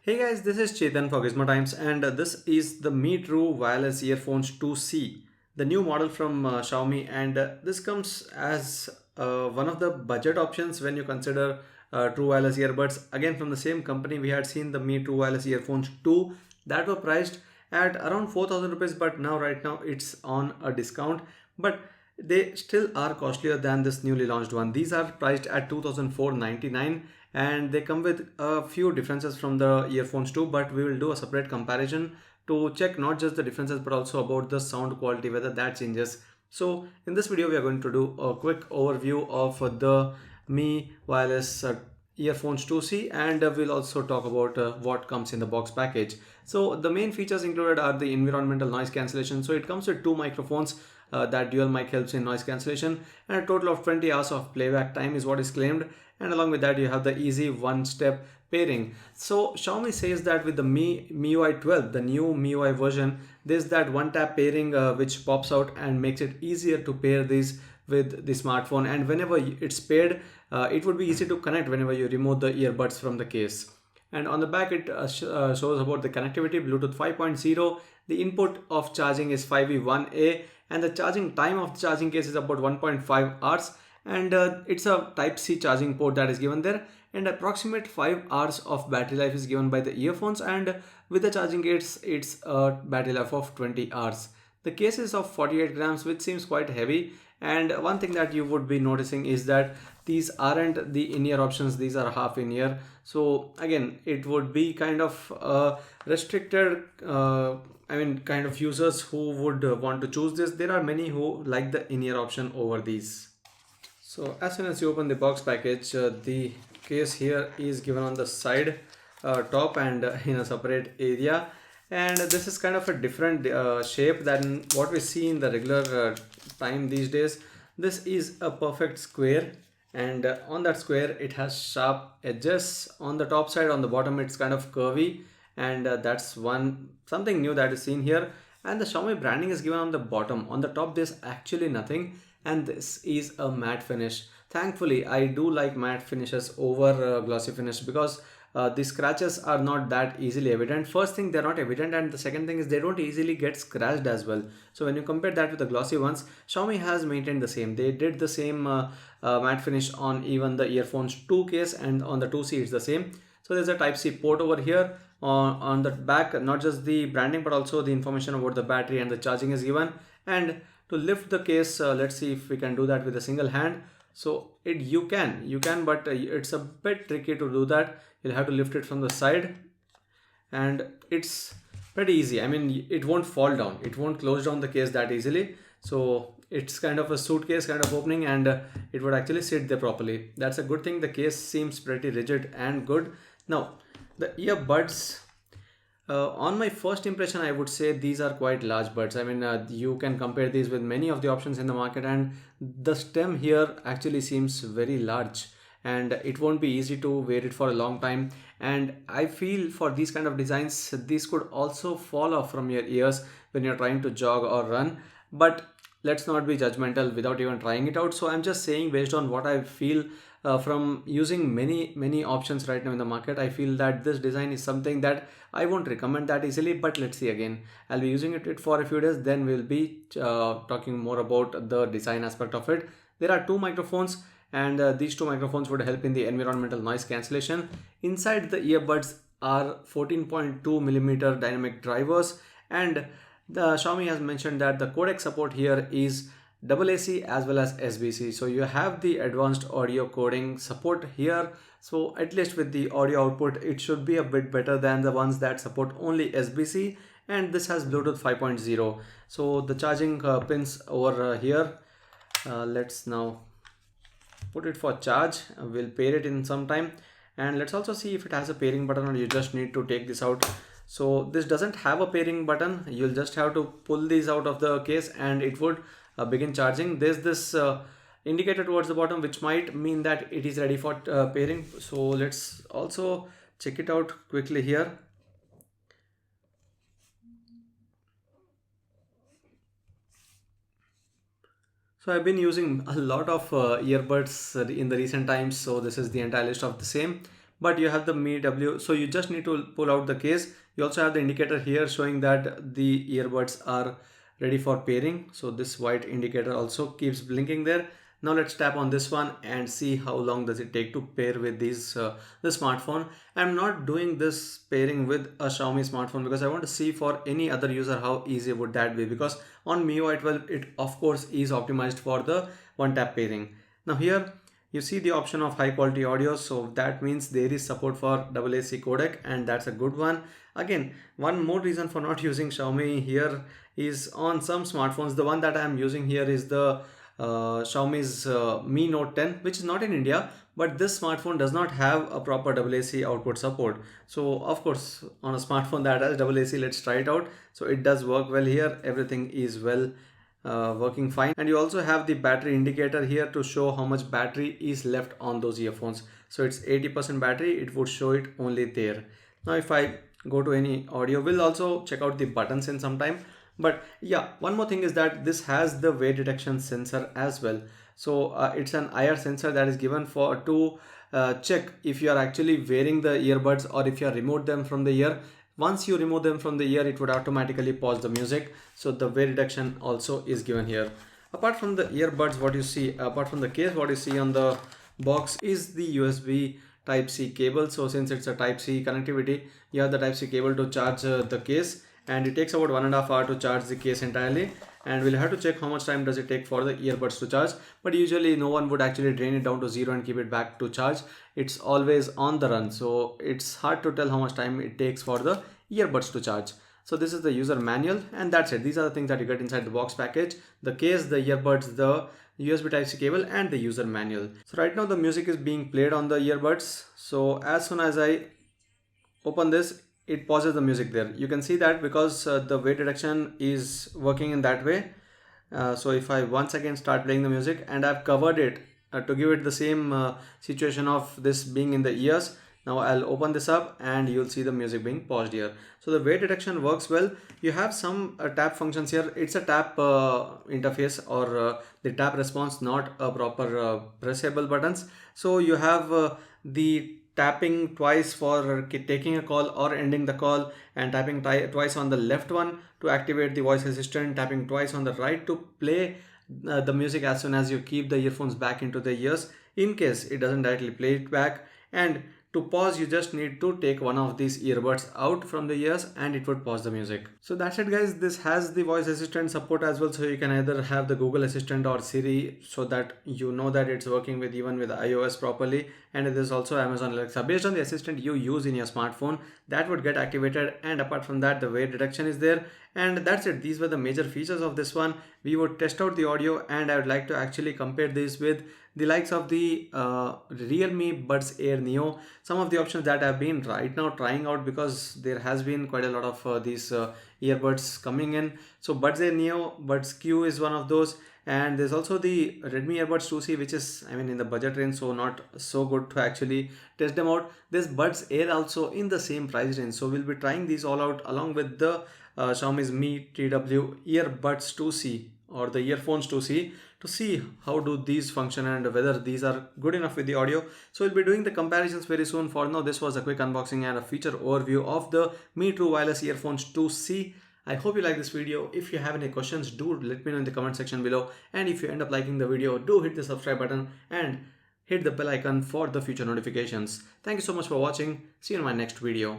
Hey guys, this is Chetan for Gizmo Times, and this is the Mi True Wireless Earphones 2C, the new model from Xiaomi, and this comes as one of the budget options when you consider True Wireless earbuds. Again, from the same company, we had seen the Mi True Wireless Earphones 2 that were priced at around 4,000 rupees, but now right now it's on a discount. But they still are costlier than this newly launched one. These are priced at 2,499 and they come with a few differences from the earphones too, but we will do a separate comparison to check not just the differences but also about the sound quality, whether that changes. So in this video we are going to do a quick overview of the Mi Wireless earphones 2C, and we'll also talk about what comes in the box package. So the main features included are the environmental noise cancellation. So it comes with two microphones. That dual mic helps in noise cancellation, and a total of 20 hours of playback time is what is claimed. And along with that you have the easy one-step pairing. So Xiaomi says that with the MIUI 12, the new MIUI version, there's that one tap pairing which pops out and makes it easier to pair these with the smartphone, and whenever it's paired, it would be easy to connect whenever you remove the earbuds from the case. And on the back it shows about the connectivity, Bluetooth 5.0, the input of charging is 5V1A, and the charging time of the charging case is about 1.5 hours, and it's a type C charging port that is given there, and approximate 5 hours of battery life is given by the earphones, and with the charging case it's a battery life of 20 hours. The case is of 48 grams, which seems quite heavy, and one thing that you would be noticing is that these aren't the in-ear options, these are half in-ear. So again, it would be kind of restricted, kind of users who would want to choose this. There are many who like the in-ear option over these. So as soon as you open the box package, the case here is given on the side top and in a separate area, and this is kind of a different shape than what we see in the regular time these days. This is a perfect square, and on that square it has sharp edges on the top side. On the bottom it's kind of curvy, and that's one something new that is seen here. And the Xiaomi branding is given on the bottom. On the top there's actually nothing, and this is a matte finish. Thankfully I do like matte finishes over glossy finish, because the scratches are not that easily evident. First thing, they're not evident, and the second thing is they don't easily get scratched as well. So when you compare that with the glossy ones, Xiaomi has maintained the same. They did the same matte finish on even the earphones 2 case, and on the 2C it's the same. So there's a type C port over here. On the back, not just the branding but also the information about the battery and the charging is given. And to lift the case, let's see if we can do that with a single hand. So you can, but it's a bit tricky to do that. You'll have to lift it from the side, and it's pretty easy. I mean, it won't fall down, it won't close down the case that easily. So it's kind of a suitcase kind of opening, and it would actually sit there properly. That's a good thing. The case seems pretty rigid and good. Now the earbuds, on my first impression, I would say these are quite large buds. I mean, you can compare these with many of the options in the market, and the stem here actually seems very large, and it won't be easy to wear it for a long time. And I feel for these kind of designs, these could also fall off from your ears when you're trying to jog or run. But let's not be judgmental without even trying it out. So I'm just saying, based on what I feel from using many options right now in the market, I feel that this design is something that I won't recommend that easily. But let's see, again, I'll be using it for a few days, then we'll be talking more about the design aspect of it. There are two microphones, and these two microphones would help in the environmental noise cancellation. Inside the earbuds are 14.2 millimeter dynamic drivers, and the Xiaomi has mentioned that the codec support here is AAC as well as SBC. So you have the advanced audio coding support here. So at least with the audio output, it should be a bit better than the ones that support only SBC. And this has Bluetooth 5.0. So the charging pins over here. Let's now put it for charge. We'll pair it in some time, and let's also see if it has a pairing button, or you just need to take this out. So this doesn't have a pairing button. You'll just have to pull these out of the case and it would begin charging. There's this indicator towards the bottom which might mean that it is ready for pairing. So let's also check it out quickly here. So I've been using a lot of earbuds in the recent times, so this is the entire list of the same. but you have the Mi W. So you just need to pull out the case. You also have the indicator here showing that the earbuds are ready for pairing. So this white indicator also keeps blinking there. Now let's tap on this one and see how long does it take to pair with the smartphone. I'm not doing this pairing with a Xiaomi smartphone because I want to see for any other user how easy would that be, because on MIUI 12 it of course is optimized for the one tap pairing. Now here you see the option of high quality audio, so that means there is support for AAC codec, and that's a good one. Again, one more reason for not using Xiaomi here is on some smartphones. The one that I am using here is the Xiaomi's Mi Note 10, which is not in India, but this smartphone does not have a proper AAC output support. So of course on a smartphone that has AAC, let's try it out. So it does work well here, everything is well working fine, and you also have the battery indicator here to show how much battery is left on those earphones. So it's 80% battery, it would show it only there. Now if I go to any audio, we'll also check out the buttons in some time. But yeah, one more thing is that this has the weight detection sensor as well. So it's an IR sensor that is given for to check if you are actually wearing the earbuds or if you are removed them from the ear. Once you remove them from the ear, it would automatically pause the music. So the weight reduction also is given here. Apart from the earbuds, what you see, apart from the case, what you see on the box is the USB Type-C cable. So since it's a Type-C connectivity, you have the Type-C cable to charge the case, and it takes about 1.5 hours to charge the case entirely. And we'll have to check how much time does it take for the earbuds to charge, but usually no one would actually drain it down to zero and keep it back to charge. It's always on the run, so it's hard to tell how much time it takes for the earbuds to charge. So this is the user manual, and that's it. These are the things that you get inside the box package: the case, the earbuds, the USB Type-C cable, and the user manual. So right now the music is being played on the earbuds. So as soon as I open this, it pauses the music there. You can see that because the weight reduction is working in that way. So if I once again start playing the music, and I've covered it to give it the same situation of this being in the ears. Now I'll open this up and you'll see the music being paused here. So the weight detection works well. You have some tap functions here. It's a tap interface, or the tap response, not a proper pressable buttons. So you have the tapping twice for taking a call or ending the call, and tapping twice on the left one to activate the voice assistant, tapping twice on the right to play the music as soon as you keep the earphones back into the ears in case it doesn't directly play it back. And to pause, you just need to take one of these earbuds out from the ears and it would pause the music. So that's it guys. This has the voice assistant support as well, so you can either have the Google Assistant or Siri, so that you know that it's working with even with iOS properly. And there's also Amazon Alexa. Based on the assistant you use in your smartphone, that would get activated, and apart from that the weight reduction is there. And that's it. These were the major features of this one. We would test out the audio, and I would like to actually compare this with the likes of the Realme Buds Air Neo. Some of the options that I've been right now trying out, because there has been quite a lot of these earbuds coming in. So Buds Air Neo, Buds Q is one of those, and there's also the Redmi Earbuds 2C, which is, I mean, in the budget range, so not so good to actually test them out. There's Buds Air also in the same price range, so we'll be trying these all out along with the Xiaomi's Mi TW Earbuds 2C, or the earphones 2C, to see how do these function and whether these are good enough with the audio. So we'll be doing the comparisons very soon. For now, this was a quick unboxing and a feature overview of the Mi True Wireless Earphones 2C. I hope you like this video. If you have any questions, do let me know in the comment section below. And if you end up liking the video, do hit the subscribe button and hit the bell icon for the future notifications. Thank you so much for watching. See you in my next video.